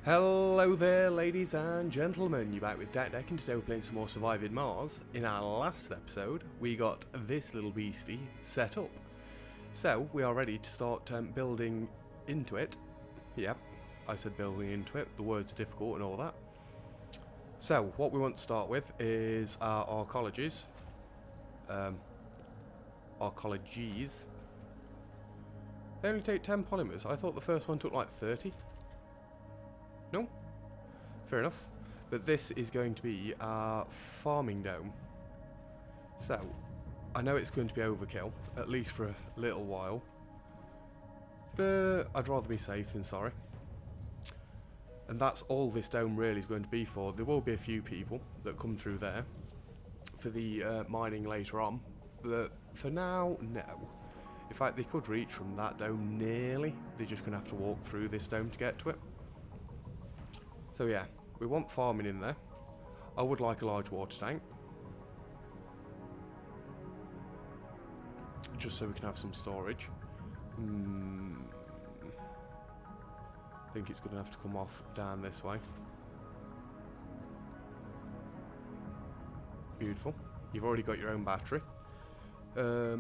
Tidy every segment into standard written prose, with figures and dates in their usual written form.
Hello there, ladies and gentlemen. You're back with Deck, and today we're playing some more Surviving Mars. In our last episode, we got this little beastie set up. So, we are ready to start building into it. Yep, I said building into it. The words are difficult and all that. So, what we want to start with is our colleges. Our colleges. They only take 10 polymers. I thought the first one took like 30. No? Fair enough. But this is going to be our farming dome. So, I know it's going to be overkill, at least for a little while. But I'd rather be safe than sorry. And that's all this dome really is going to be for. There will be a few people that come through there for the mining later on. But for now, no. In fact, they could reach from that dome nearly. They're just going to have to walk through this dome to get to it. So yeah, we want farming in there. I would like a large water tank. Just so we can have some storage. I think it's going to have to come off down this way. Beautiful. You've already got your own battery.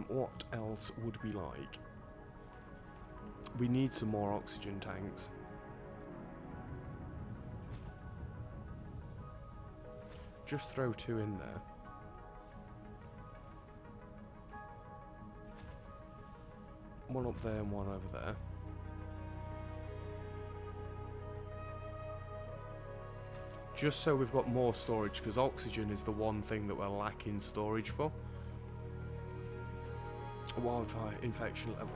What else would we like? We need some more oxygen tanks. Just throw 2 in there. One up there and one over there. Just so we've got more storage, because oxygen is the one thing that we're lacking storage for. Wildfire infection level.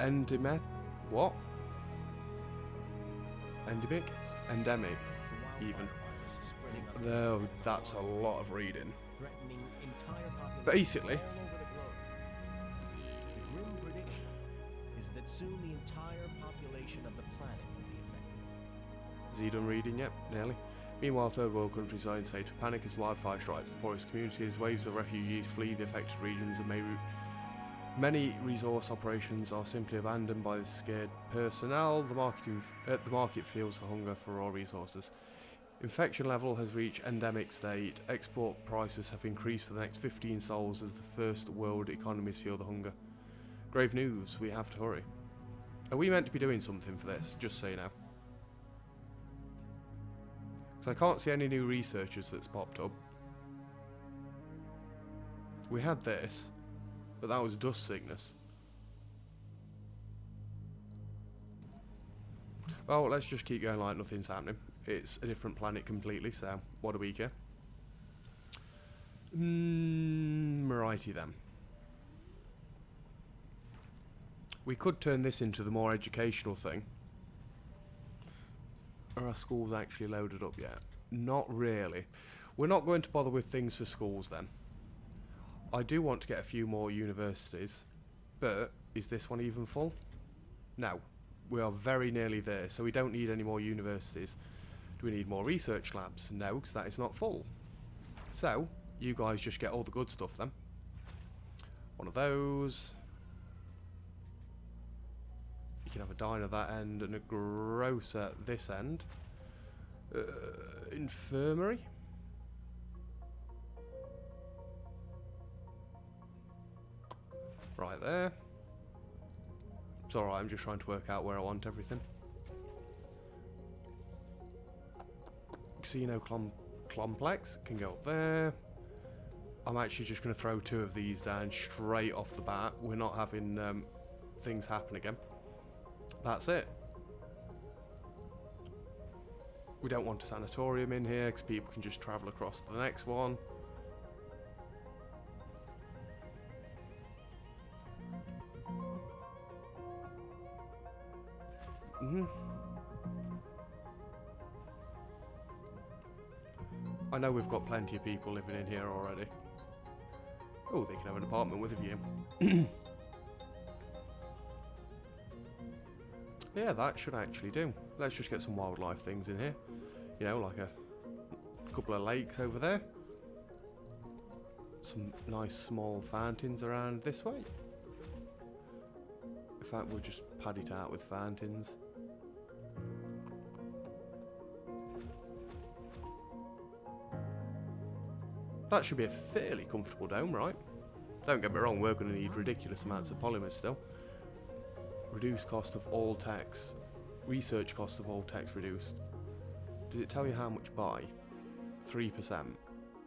Endemic? What? Endemic, even. No, that's a lot of reading. Basically, the grim prediction is that soon the entire population of the planet will be affected. Is he done reading yet? Nearly. Meanwhile, third world countries are in state of panic as wildfire strikes the poorest communities. Waves of refugees flee the affected regions, and many resource operations are simply abandoned by the scared personnel. The market feels the hunger for raw resources. Infection level has reached endemic state. Export prices have increased for the next 15 sols as the first world economies feel the hunger. Grave news, we have to hurry. Are we meant to be doing something for this? Just so you know. Because I can't see any new researchers that's popped up. We had this, but that was dust sickness. Well, let's just keep going like nothing's happening. It's a different planet completely, so what do we care? Righty then. We could turn this into the more educational thing. Are our schools actually loaded up yet? Not really. We're not going to bother with things for schools then. I do want to get a few more universities, but is this one even full? No. We are very nearly there, so we don't need any more universities. Do we need more research labs? No, because that is not full. So, you guys just get all the good stuff then. One of those. You can have a diner at that end and a grocer at this end. Infirmary. Right there. It's alright, I'm just trying to work out where I want everything. Casino complex can go up there. I'm actually just going to throw 2 of these down straight off the bat. We're not having things happen again. That's it. We don't want a sanatorium in here because people can just travel across to the next one. I know we've got plenty of people living in here already. Oh, they can have an apartment with a view. Yeah, that should actually do. Let's just get some wildlife things in here. You know, like a couple of lakes over there. Some nice small fountains around this way. In fact, we'll just pad it out with fountains. That should be a fairly comfortable dome, right? Don't get me wrong, we're going to need ridiculous amounts of polymers still. Reduce cost of all techs. Research cost of all techs reduced. Did it tell you how much by? 3%.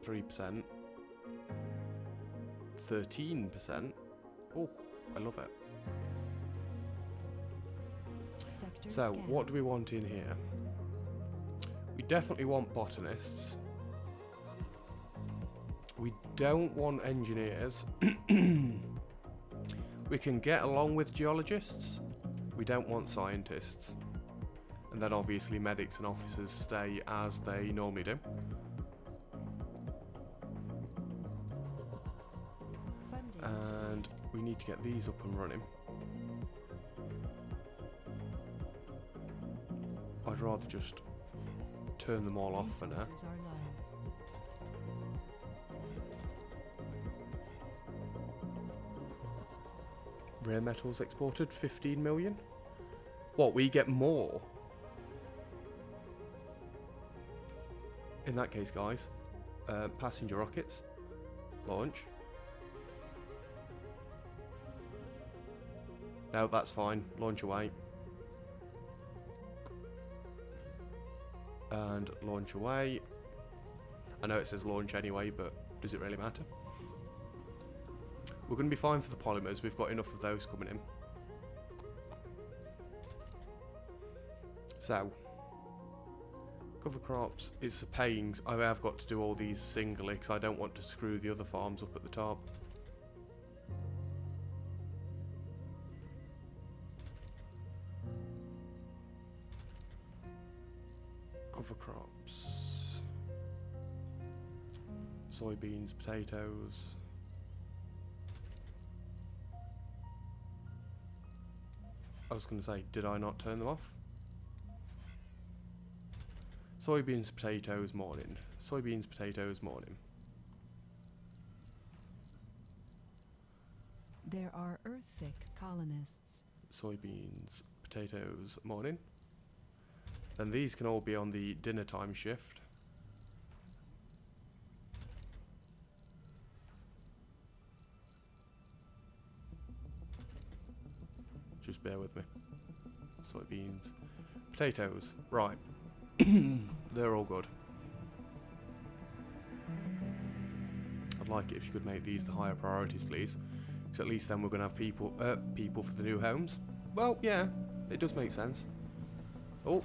3%. 13%. Oh, I love it. So, what do we want in here? We definitely want botanists. We don't want engineers. We can get along with geologists. We don't want scientists. And then obviously medics and officers stay as they normally do. And we need to get these up and running. I'd rather just turn them all off for now. Rare metals exported, 15 million. What, we get more? In that case, guys, passenger rockets, launch. No, that's fine. Launch away. And launch away. I know it says launch anyway, but does it really matter? We're going to be fine for the polymers. We've got enough of those coming in. So, cover crops is a pain. I have got to do all these singly because I don't want to screw the other farms up at the top. Cover crops. Soybeans, potatoes. I was going to say, did I not turn them off? Soybeans, potatoes, morning. Soybeans, potatoes, morning. There are Earth-sick colonists. Soybeans, potatoes, morning. Then these can all be on the dinner time shift. Just bear with me. Soybeans, potatoes, right. They're all good. I'd like it if you could make these the higher priorities, please. Because at least then we're going to have people for the new homes. Well, yeah, it does make sense. Oh,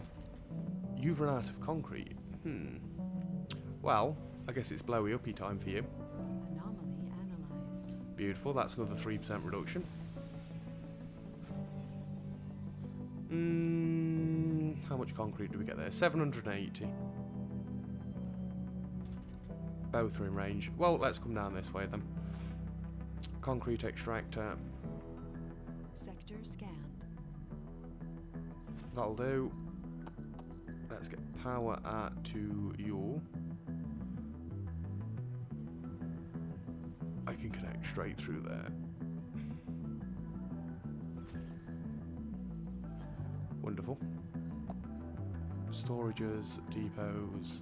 you've run out of concrete. Well, I guess it's blowy uppy time for you. Anomaly analyzed. Beautiful, that's another 3% reduction. How much concrete do we get there? 780. Both are in range. Well, let's come down this way then. Concrete extractor. Sector scanned. That'll do. Let's get power to you. I can connect straight through there. Wonderful. Storages, depots.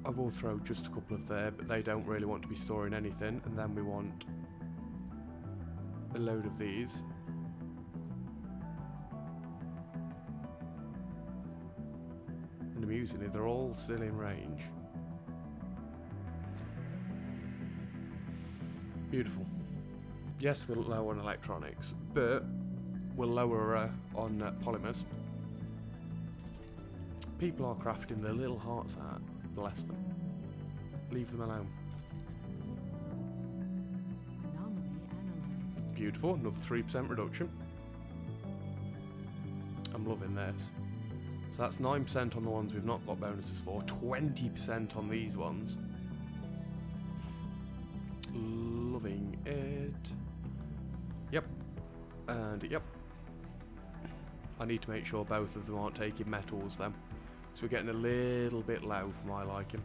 I will throw just a couple of there, but they don't really want to be storing anything. And then we want a load of these. And amusingly, they're all still in range. Beautiful. Yes, we're low on electronics, but we're lower on polymers. People are crafting their little hearts out. Bless them. Leave them alone. Anomaly analyzed. Beautiful. Another 3% reduction. I'm loving this. So that's 9% on the ones we've not got bonuses for. 20% on these ones. Loving it. Yep. And yep. I need to make sure both of them aren't taking metals then. So we're getting a little bit low for my liking.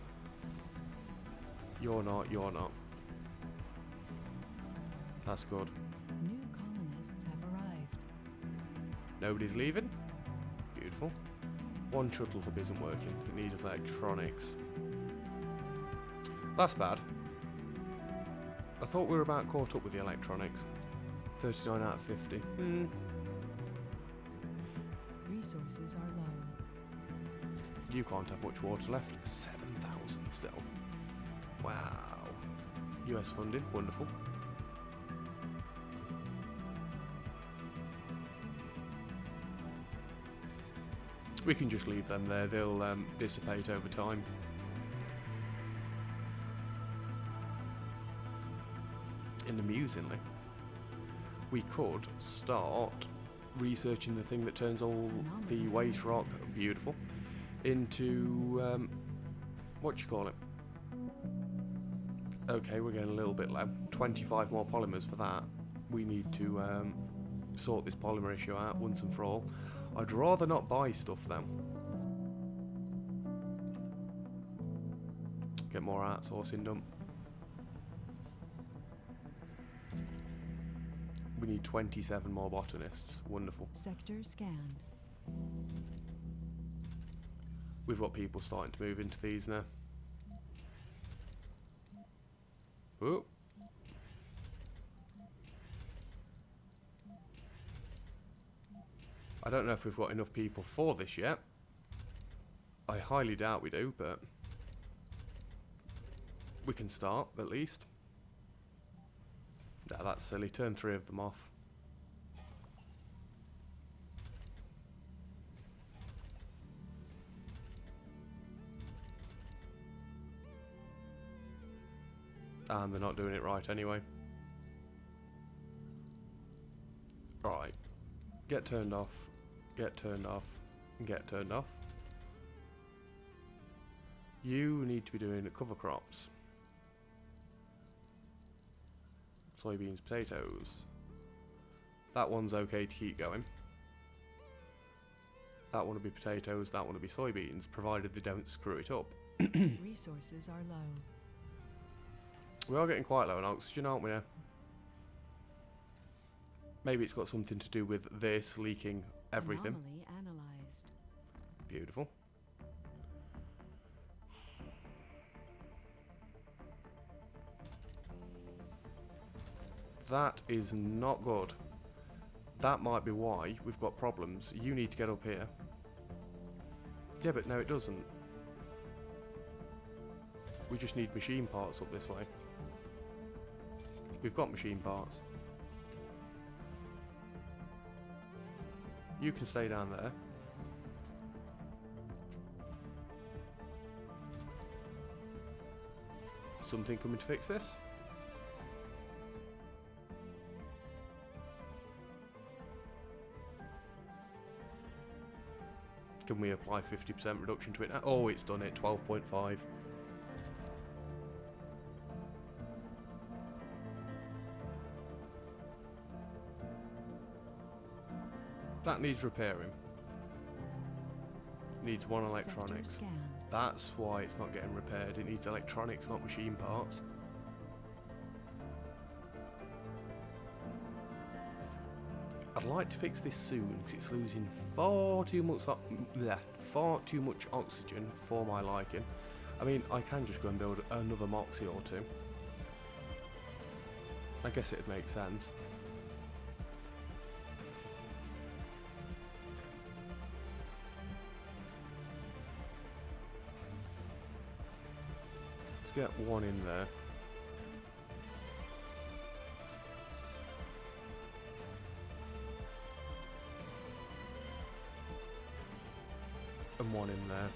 You're not, you're not. That's good. New colonists have arrived. Nobody's leaving. Beautiful. One shuttle hub isn't working. It needs electronics. That's bad. I thought we were about caught up with the electronics. 39 out of 50. Resources are low. You can't have much water left. 7,000 still. Wow. US funding, wonderful. We can just leave them there, they'll dissipate over time. And amusingly, we could start researching the thing that turns all the waste rock, beautiful, into, what do you call it? Okay, we're getting a little bit low. 25 more polymers for that. We need to sort this polymer issue out once and for all. I'd rather not buy stuff though. Get more outsourcing done. We need 27 more botanists. Wonderful. Sector scanned. We've got people starting to move into these now. Oh. I don't know if we've got enough people for this yet. I highly doubt we do, but we can start at least. Nah, that's silly. Turn 3 of them off. And they're not doing it right anyway. Right. Get turned off. Get turned off. And get turned off. You need to be doing cover crops. Soybeans, potatoes. That one's okay to keep going. That one will be potatoes, that one will be soybeans, provided they don't screw it up. Resources are low. We are getting quite low on oxygen, aren't we now? Maybe it's got something to do with this leaking everything. Anomaly analyzed. Beautiful. That is not good. That might be why we've got problems. You need to get up here. Yeah, but no, it doesn't. We just need machine parts up this way. We've got machine parts. You can stay down there. Something coming to fix this? Can we apply 50% reduction to it now? Oh, it's done it. 12.5. That needs repairing. Needs one electronics. That's why it's not getting repaired. It needs electronics, not machine parts. I'd like to fix this soon because it's losing far too much oxygen for my liking. I mean, I can just go and build another Moxie or two. I guess it'd make sense. Let's get one in there. And one in there.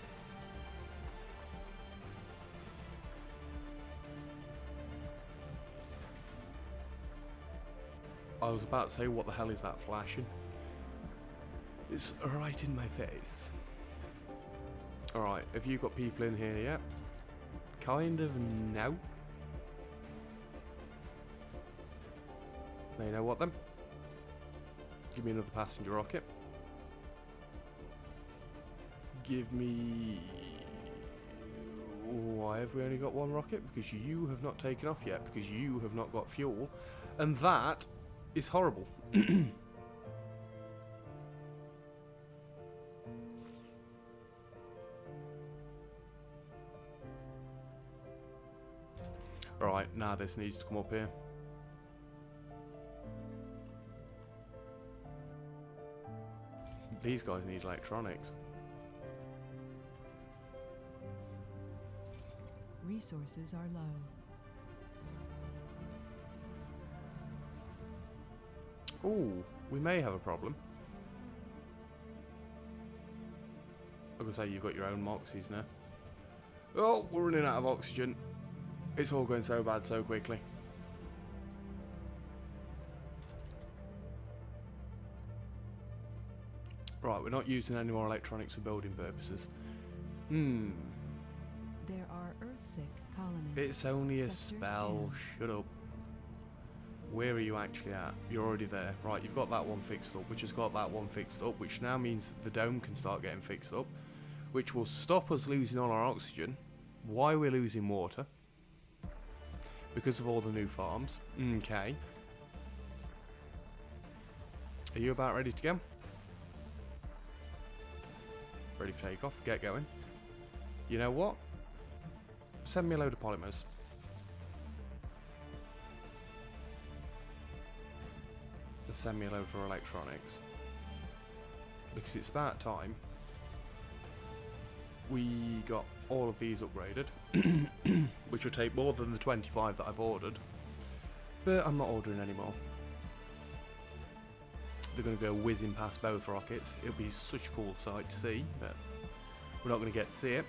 I was about to say, what the hell is that flashing? It's right in my face. Alright, have you got people in here yet? Kind of no. Now you know what then? Give me another passenger rocket. Give me... Why have we only got one rocket? Because you have not taken off yet. Because you have not got fuel. And that is horrible. Right, now this needs to come up here. These guys need electronics. Resources are low. Ooh, we may have a problem. Like I say, you've got your own Moxies now. Oh, we're running out of oxygen. It's all going so bad so quickly. Right, we're not using any more electronics for building purposes. There are Earthsick colonists. It's only a Sector spell. scan. Shut up. Where are you actually at? You're already there. Right, you've got that one fixed up, which has got that one fixed up, which now means the dome can start getting fixed up, which will stop us losing all our oxygen. Why we're losing water? Because of all the new farms. Okay. Are you about ready to go? Ready for takeoff? Get going. You know what? Send me a load of polymers. Send me a load for electronics. Because it's about time we got all of these upgraded. Which will take more than the 25 that I've ordered. But I'm not ordering anymore. They're going to go whizzing past both rockets. It'll be such a cool sight to see, but we're not going to get to see it.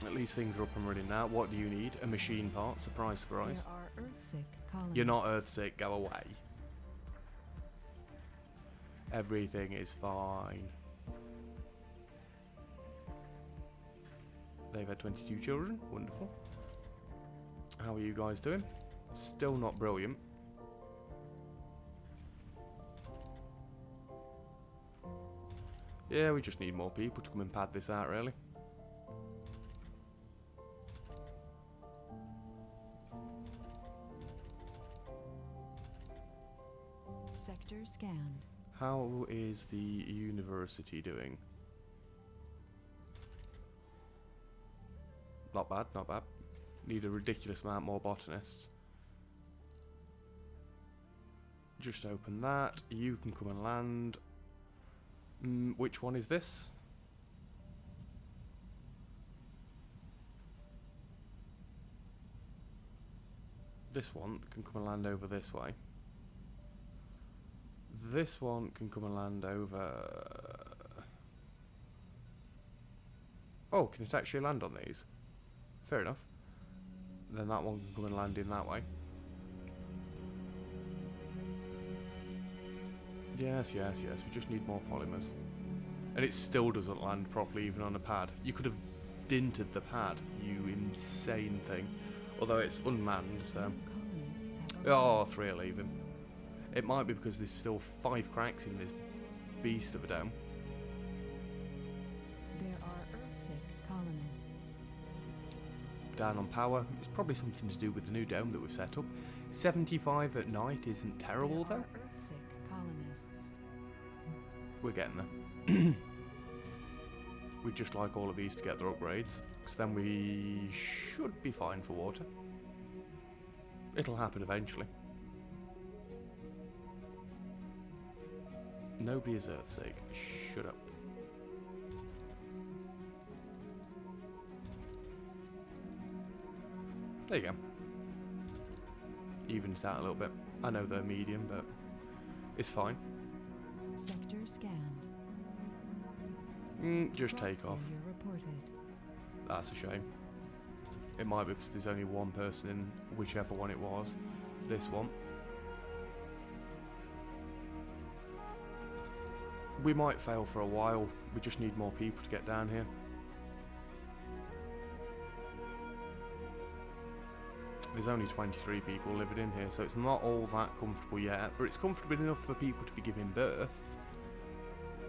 At least things are up and running now. What do you need? A machine part. Surprise, surprise. There are Earthsick colonists. You're not Earthsick. Go away. Everything is fine. They've had 22 children. Wonderful. How are you guys doing? Still not brilliant. Yeah, we just need more people to come and pad this out, really. Sector scanned. How is the university doing? Not bad, not bad. Need a ridiculous amount more botanists. Just open that. You can come and land. Which one is this? This one can come and land over this way. This one can come and land over... Oh, can it actually land on these? Fair enough. Then that one can come and land in that way. Yes, yes, yes. We just need more polymers. And it still doesn't land properly even on a pad. You could have dinted the pad, you insane thing. Although it's unmanned, so... Colonists have Oh, 3 are leaving. It might be because there's still 5 cracks in this beast of a dome. There are Earthsick colonists. Down on power. It's probably something to do with the new dome that we've set up. 75 at night isn't terrible There though. are Earthsick colonists. We're getting there. We'd just like all of these to get their upgrades, because then we should be fine for water. It'll happen eventually. Nobody is Earthsake. Shut up. There you go. Evened it out a little bit. I know they're medium, but it's fine. Sector scanned. Just take off. Failure reported. That's a shame. It might be because there's only one person in whichever one it was. This one. We might fail for a while. We just need more people to get down here. There's only 23 people living in here, so it's not all that comfortable yet, but it's comfortable enough for people to be giving birth.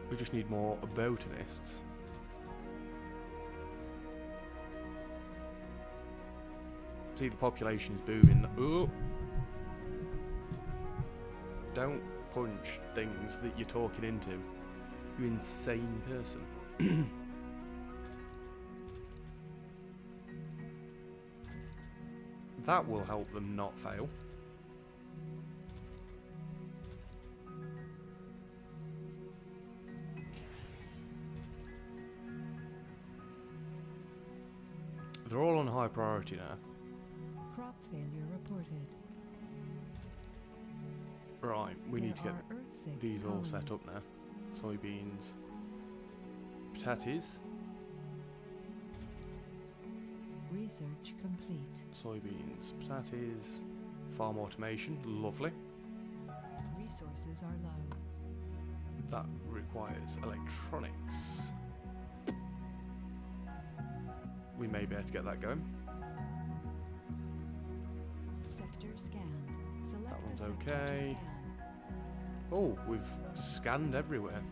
We just need more botanists. See, the population is booming. Oh! Don't punch things that you're talking into. You insane person. That will help them not fail. They're all on high priority now. Crop failure reported. Right, we need to get There are Earth-sick these all set up now. colonists. Soybeans, potatoes, Research complete. soybeans, potatoes, farm automation, lovely. Resources are low. That requires electronics. We may be able to get that going. Sector scanned. Select That a one's sector to okay. scan. Oh, we've scanned everywhere.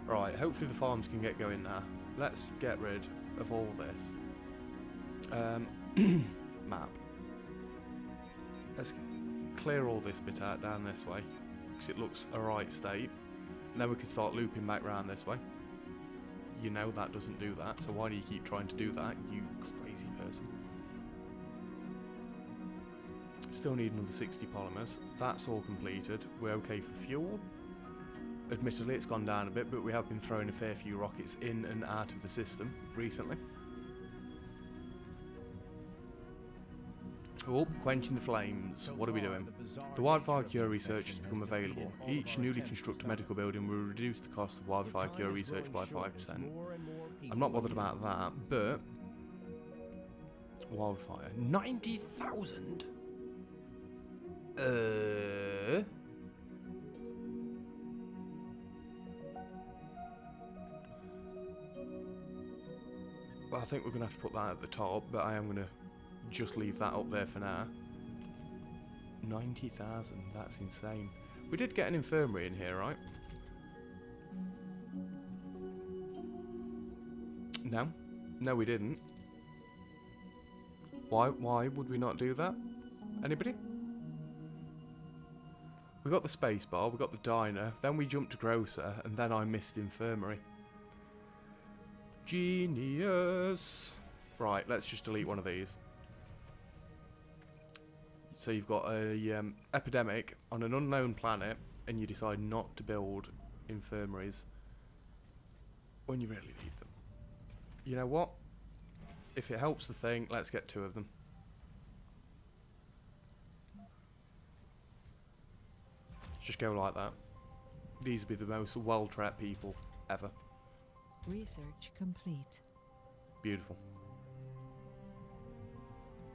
Right, hopefully the farms can get going now. Let's get rid of all this. Map. Let's clear all this bit out down this way, because it looks a right state. And then we can start looping back round this way. You know that doesn't do that, so why do you keep trying to do that, you crazy person? Still need another 60 polymers. That's all completed. We're okay for fuel. Admittedly, it's gone down a bit, but we have been throwing a fair few rockets in and out of the system recently. Oh, quenching the flames. What are we doing? The wildfire cure research has become available. Each newly constructed medical building will reduce the cost of wildfire cure research by 5%. I'm not bothered about that, but... Wildfire. 90,000? Well, I think we're going to have to put that at the top, but I am going to just leave that up there for now. 90,000, that's insane. We did get an infirmary in here, right? No? No, we didn't. Why would we not do that? Anybody? We got the space bar, we got the diner, then we jumped to grocer, and then I missed infirmary. Genius! Right, let's just delete one of these. So you've got a epidemic on an unknown planet, and you decide not to build infirmaries when you really need them. You know what? If it helps the thing, let's get 2 of them. Just go like that. These would be the most well-trapped people ever. Research complete. Beautiful.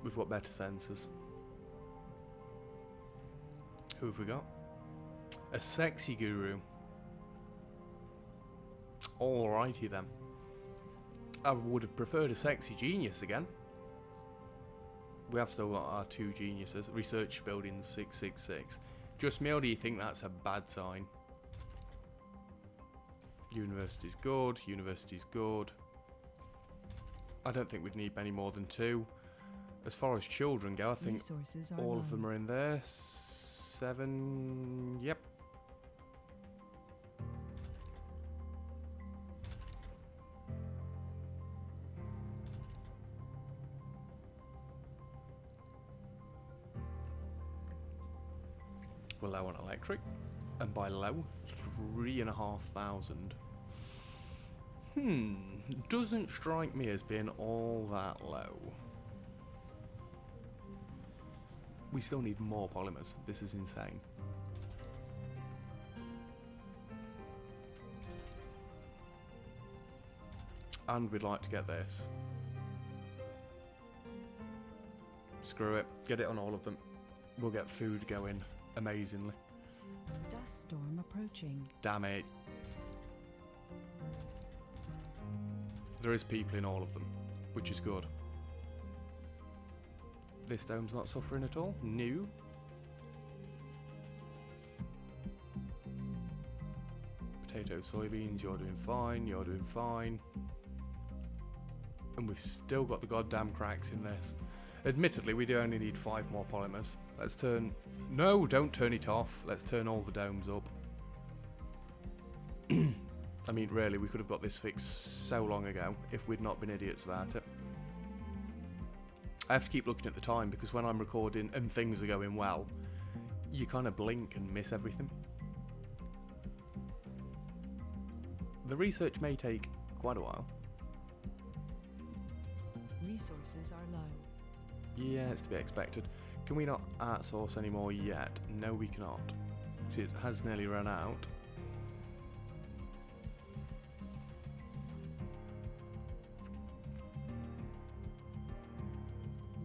We've got better sensors. Who have we got? A sexy guru. Alrighty then. I would have preferred a sexy genius again. We have still got our 2 geniuses. Research building 666. Just me, or do you think that's a bad sign? University's good. University's good. I don't think we'd need many more than 2. As far as children go, I think Resources are all low. of them are in there. 7. Yep. We're low on electric, and by low, 3,500. Doesn't strike me as being all that low. We still need more polymers. This is insane. And we'd like to get this. Screw it. Get it on all of them. We'll get food going amazingly. Dust storm approaching. Damn it. There is people in all of them, which is good. This dome's not suffering at all. New. Potatoes, soybeans, you're doing fine, you're doing fine. And we've still got the goddamn cracks in this. Admittedly, we do only need 5 more polymers. Let's turn... No, don't turn it off. Let's turn all the domes up. I mean, really, we could have got this fixed so long ago if we'd not been idiots about it. I have to keep looking at the time because when I'm recording and things are going well, you kind of blink and miss everything. The research may take quite a while. Resources are low. Yeah, it's to be expected. Can we not outsource anymore yet? No, we cannot. It has nearly run out.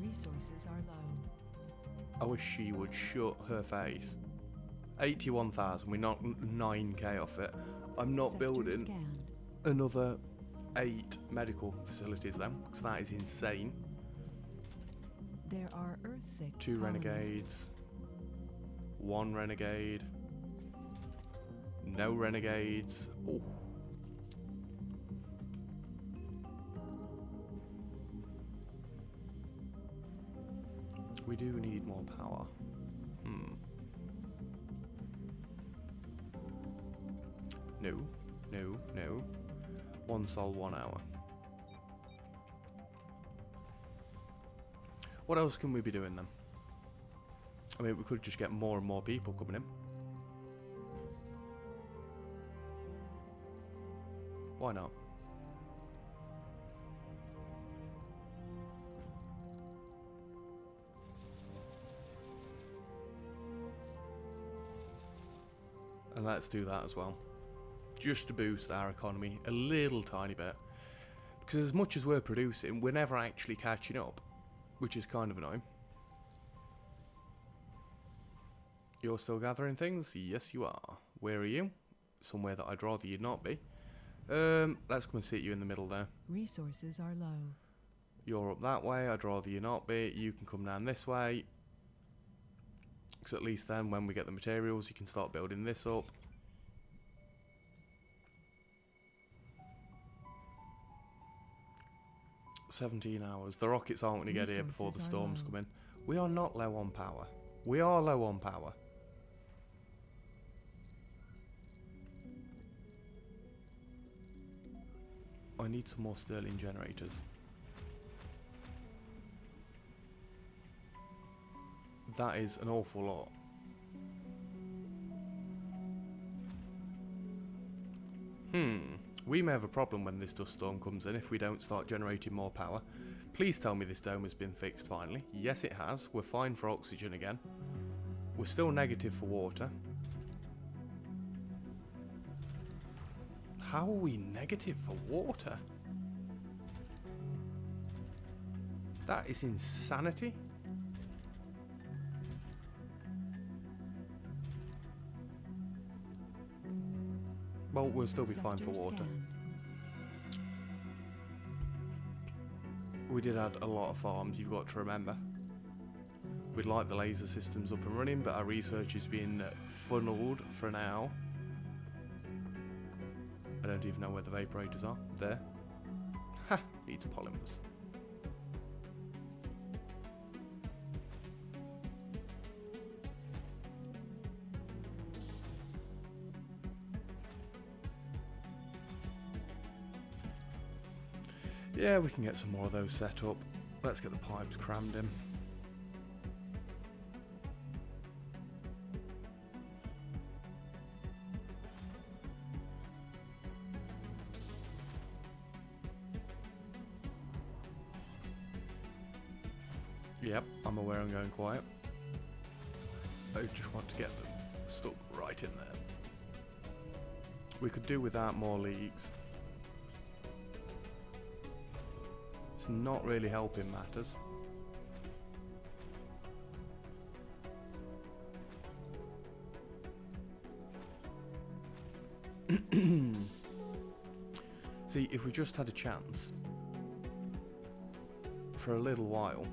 Resources are low. I wish she would shut her face. 81,000, we knocked 9k off it. I'm not Sector building scanned. another 8 medical facilities then, because that is insane. There are Earthsick 2 colonists. renegades. 1 renegade. No renegades. Oh. We do need more power. No, no, no. 1 sol, 1 hour. What else can we be doing then? I mean, we could just get more and more people coming in. Why not? And let's do that as well. Just to boost our economy a little tiny bit. Because as much as we're producing, we're never actually catching up. Which is kind of annoying. You're still gathering things? Yes, you are. Where are you? Somewhere that I'd rather you not be. Let's come and sit you in the middle there. Resources are low. You're up that way. I'd rather you not be. You can come down this way. Because at least then, when we get the materials, you can start building this up. "17 hours. The rockets aren't going to get here before the Resources are storms low. come in. We are not low on power. We are low on power. I need some more Stirling generators. That is an awful lot. We may have a problem when this dust storm comes in if we don't start generating more power. Please tell me this dome has been fixed finally. Yes, it has. We're fine for oxygen again. We're still negative for water. How are we negative for water? That is insanity. Well, we'll still be fine for Sector water. scanned. We did add a lot of farms, you've got to remember. We'd like the laser systems up and running, but our research is being funneled for now. I don't even know where the vaporators are. There. Ha! Needs polymers. Yeah, we can get some more of those set up. Let's get the pipes crammed in. Yep, I'm aware I'm going quiet. I just want to get them stuck right in there. We could do without more leaks. It's not really helping matters. See, if we just had a chance for a little while,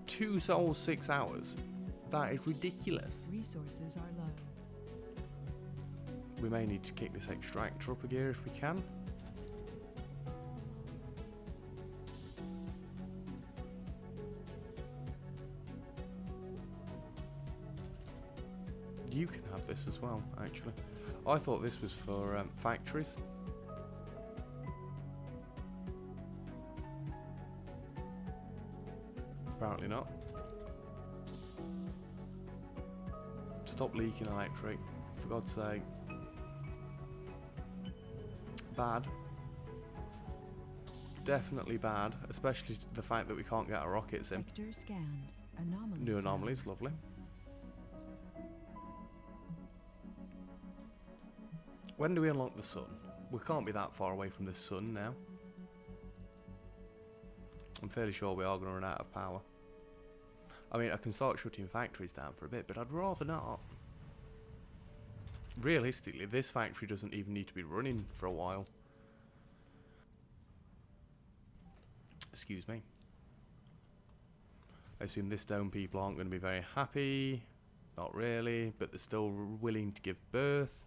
2 souls, 6 hours, that is ridiculous. Resources are low. We may need to kick this extractor up a gear if we can. You can have this as well, actually. I thought this was for factories. Apparently not. Stop leaking electric, for God's sake. Bad. Definitely bad, especially the fact that we can't get our rockets in. Sector scanned. Anomaly New found. anomalies, lovely. When do we unlock the sun? We can't be that far away from the sun now. I'm fairly sure we are going to run out of power. I mean, I can start shutting factories down for a bit, but I'd rather not. Realistically, this factory doesn't even need to be running for a while. Excuse me. I assume this dome people aren't going to be very happy. Not really, but they're still willing to give birth.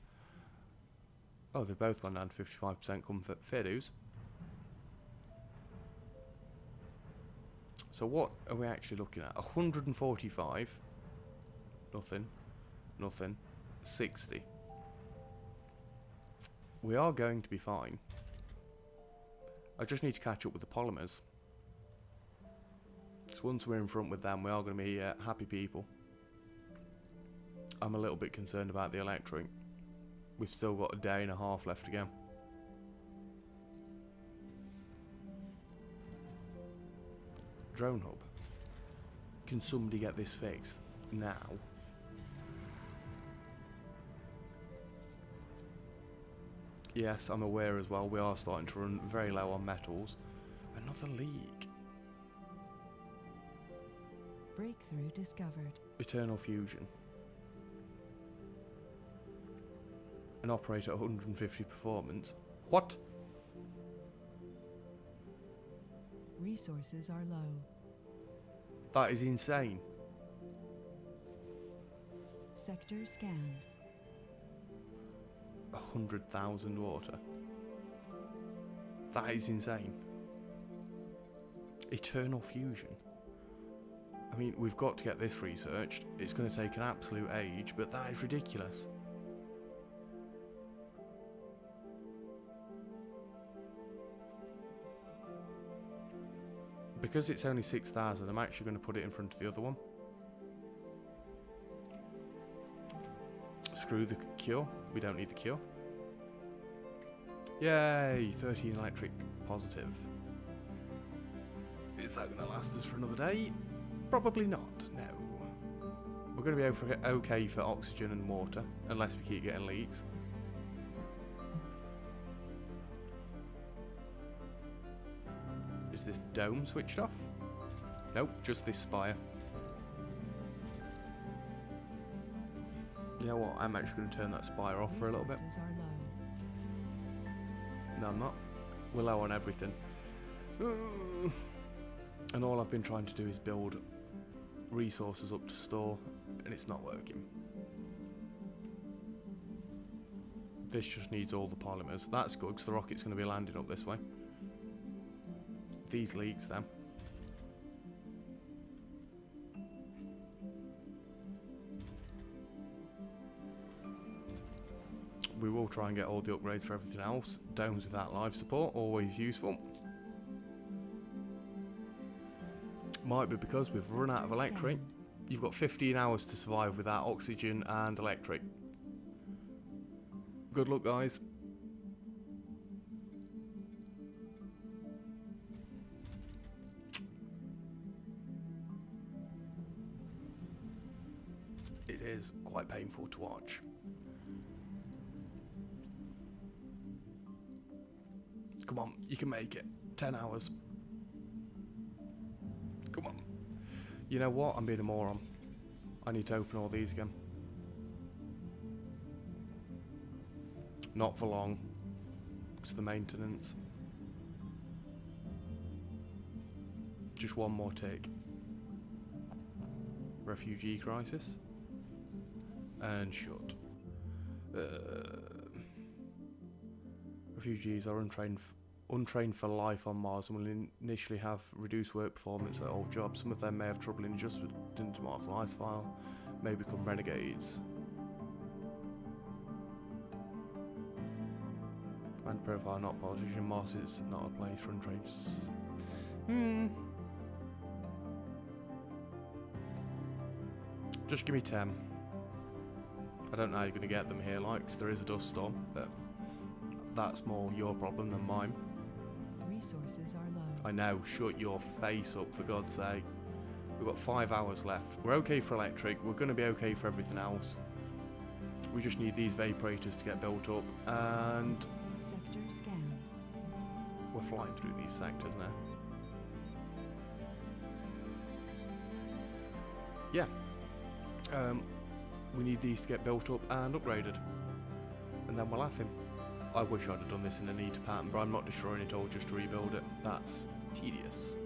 Oh, they've both gone down to 55% comfort. Fair dues. So what are we actually looking at? 145. Nothing. Nothing. 60. We are going to be fine. I just need to catch up with the polymers. Because once we're in front with them, we are going to be happy people. I'm a little bit concerned about the electric. We've still got a day and a half left to go. Drone hub. Can somebody get this fixed now? Yes, I'm aware as well. We are starting to run very low on metals. Another leak. Breakthrough discovered. Eternal fusion. An operator at 150 performance. What? Resources are low. That is insane. Sector scanned. 100,000 water. That is insane. Eternal fusion. I mean, we've got to get this researched. It's going to take an absolute age, but that is ridiculous. Because it's only 6,000, I'm actually going to put it in front of the other one. Screw the cure. We don't need the cure. Yay! 13 electric positive. Is that going to last us for another day? Probably not, no. We're going to be okay for oxygen and water, unless we keep getting leaks. Is this dome switched off? Nope, just this spire. You know what? I'm actually going to turn that spire off for a little bit. Resources are low. No, I'm not. We're low on everything. And all I've been trying to do is build resources up to store, and it's not working. This just needs all the polymers. That's good, because the rocket's going to be landing up this way. These leaks, then. We will try and get all the upgrades for everything else. Domes without life support, always useful. Might be because we've run out of electric. You've got 15 hours to survive without oxygen and electric. Good luck, guys. It is quite painful to watch. Come on, you can make it. 10 hours. Come on. You know what? I'm being a moron. I need to open all these again. Not for long. It's the maintenance. Just one more tick. Refugee crisis. And shut. Refugees are untrained for life on Mars and will initially have reduced work performance at old jobs. Some of them may have trouble in adjusting to Mars lifestyle, may become renegades. Command profile not politician. Mars is not a place for untrained. Just give me 10. I don't know how you're going to get them here, like, 'cause there is a dust storm, but that's more your problem than mine. Resources are low. I know, shut your face up, for God's sake. We've got 5 hours left. We're okay for electric, we're going to be okay for everything else. We just need these vaporators to get built up, and Sector scanned. we're flying through these sectors now. Yeah. We need these to get built up and upgraded. And then we'll have him. I wish I'd have done this in a neater pattern, but I'm not destroying it all just to rebuild it. That's tedious.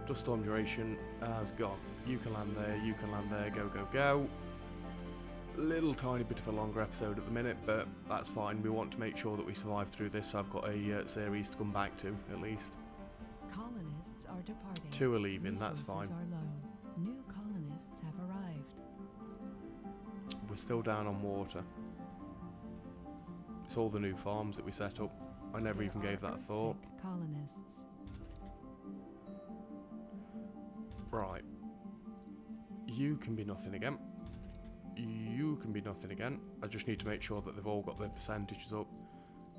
Dust storm duration has gone. You can land there, you can land there, go, go, go. Little tiny bit of a longer episode at the minute, but that's fine. We want to make sure that we survive through this, so I've got a series to come back to, at least. Colonists are departing. 2 are leaving, that's fine. Resources are low. New colonists have arrived. We're still down on water. It's all the new farms that we set up. I never even gave that a thought. Sick colonists. Right. You can be nothing again. You can be nothing again. I just need to make sure that they've all got their percentages up.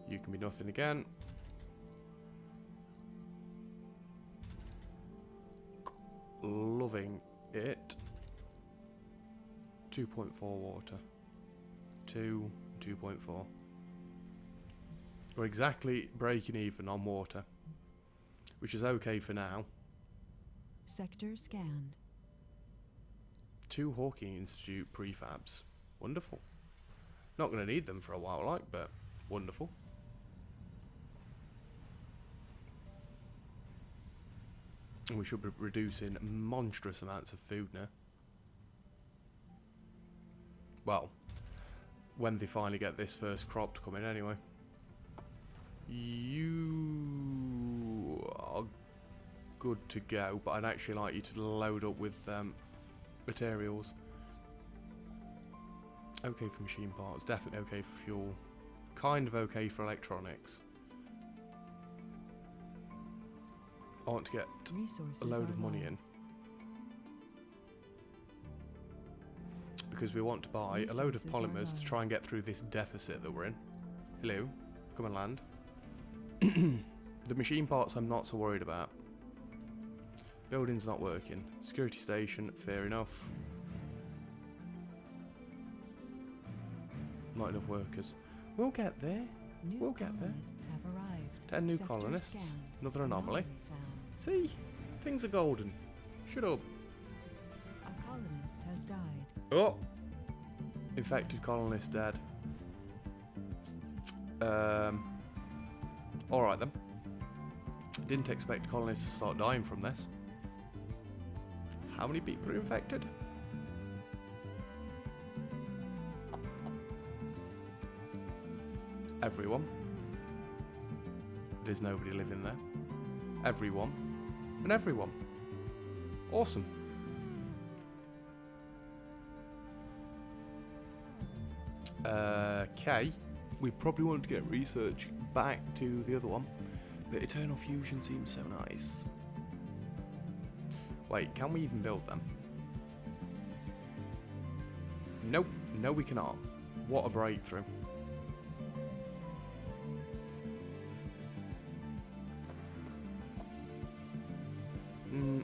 You can be nothing again. Loving it. 2.4 water. 2, 2.4. We're exactly breaking even on water, which is okay for now. Sector scanned. 2 Hawking Institute prefabs. Wonderful. Not going to need them for a while, like, but wonderful. And we should be reducing monstrous amounts of food now. Well, when they finally get this first crop to come in anyway. You are good to go, but I'd actually like you to load up with materials. Okay for machine parts, definitely okay for fuel. Kind of okay for electronics. I want to get Resources a load are of money low. in. Because we want to buy a load of Resources are polymers to low. try and get through this deficit that we're in. Hello, come and land. The machine parts I'm not so worried about. Building's not working. Security station, fair enough. Not enough workers. We'll get there. New We'll get there. colonists have arrived. 10 new Sector colonists. scanned. Another anomaly. found. See? Things are golden. Shut up. A colonist has died. Oh! Infected colonist dead. Alright then. Didn't expect colonists to start dying from this. How many people are infected? Everyone. There's nobody living there. Everyone. And everyone. Awesome. Okay. We probably want to get research back to the other one. But Eternal Fusion seems so nice. Wait, can we even build them? Nope. No, we cannot. What a breakthrough.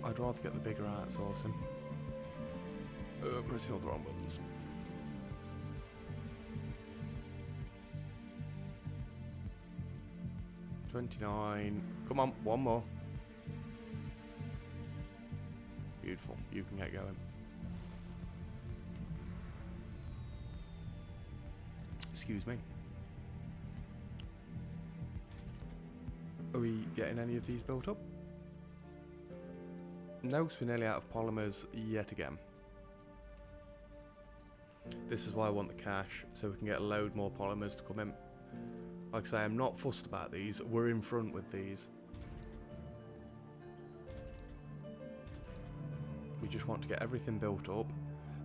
I'd rather get the bigger outsourcing. Pressing all the wrong buttons. $29. Come on, one more. Beautiful. You can get going. Excuse me. Are we getting any of these built up? No, because we're nearly out of polymers yet again. This is why I want the cash, so we can get a load more polymers to come in. Like I say, I'm not fussed about these. We're in front with these. We just want to get everything built up.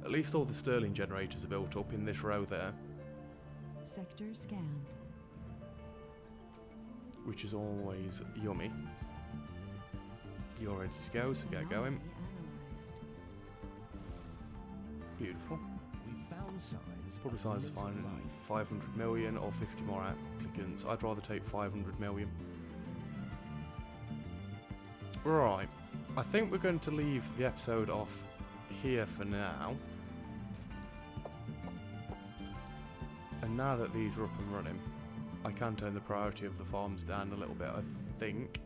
At least all the Stirling generators are built up in this row there. Sector scanned. Which is always yummy. You're ready to go, so get going. Anomaly analyzed. beautiful. We found signs of Publicise native finding life. 500 million or 50 more applicants. I'd rather take 500 million. Right, I think we're going to leave the episode off here for now. And now that these are up and running, I can turn the priority of the farms down a little bit, I think.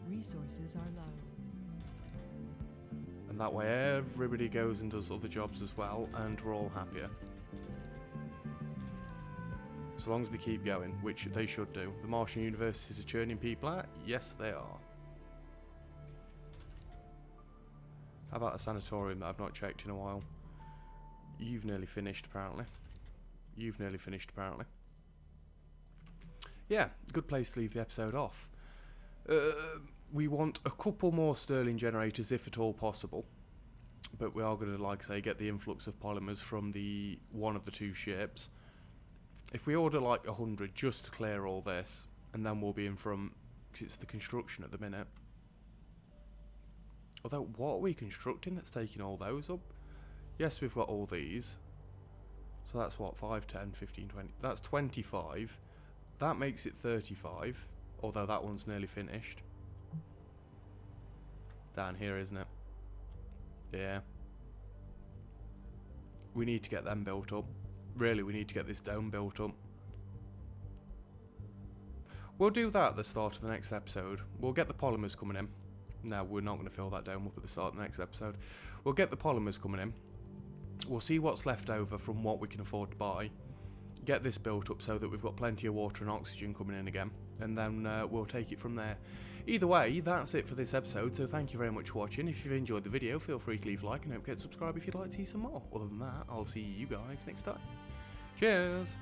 Resources are low. And that way everybody goes and does other jobs as well, and we're all happier. So long as they keep going, which they should do. The Martian universities are churning people out? Yes, they are. How about a sanatorium that I've not checked in a while? You've nearly finished, apparently. You've nearly finished, apparently. Yeah, good place to leave the episode off. We want a couple more Stirling generators if at all possible. But we are going to, like I say, get the influx of polymers from the one of the two ships. If we order like 100 just to clear all this, and then we'll be in from... because it's the construction at the minute. Although, what are we constructing that's taking all those up? Yes, we've got all these. So that's what, 5, 10, 15, 20. That's 25. That makes it 35. Although that one's nearly finished. Down here, isn't it? Yeah. We need to get them built up. Really, we need to get this dome built up. We'll do that at the start of the next episode. We'll get the polymers coming in. No, we're not going to fill that dome up at the start of the next episode. We'll get the polymers coming in. We'll see what's left over from what we can afford to buy. Get this built up so that we've got plenty of water and oxygen coming in again. And then we'll take it from there. Either way, that's it for this episode. So thank you very much for watching. If you've enjoyed the video, feel free to leave a like and don't forget to subscribe if you'd like to see some more. Other than that, I'll see you guys next time. Cheers!